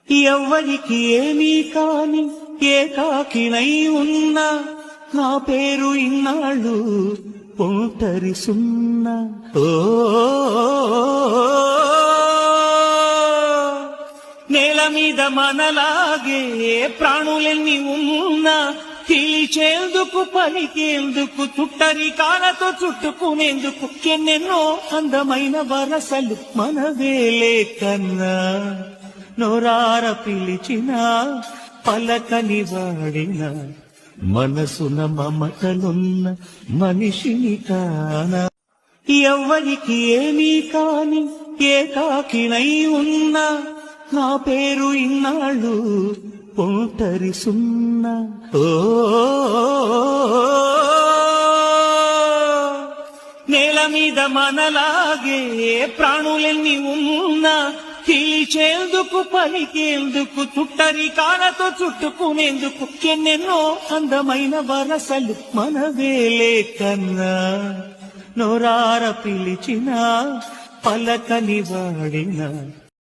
ఎవ్వరికి ఏమీ కాని ఏకాకినై ఉన్నా నా పేరు ఇన్నాళ్ళు ఒంటరి సున్నా. ఓ నేల మీద మనలాగే ప్రాణులెన్ని ఉన్నా తీల్చేందుకు పలికేందుకు చుట్టరికాలతో చుట్టుకునేందుకు ఎన్నెన్నో అందమైన వరసలు మనవేలే కన్నా. నోరార పిలిచిన పలకని వాడిన మనసున మమతలున్న మనిషిని కానా. ఎవ్వరికి ఏమీ కాని ఏకాకినై ఉన్నా నా పేరు ఇన్నాళ్ళు ఒంటరి సున్నా. ఓ నేల మీద మనలాగే ప్రాణులెన్ని ఉన్నా తీల్చేందుకు పలికేందుకు చుట్టరికాలతో చుట్టుకునేందుకు ఎన్నెన్నో అందమైన వరసలు మనవేలే కన్నా. నోరార పిలిచిన పలకని వాడిన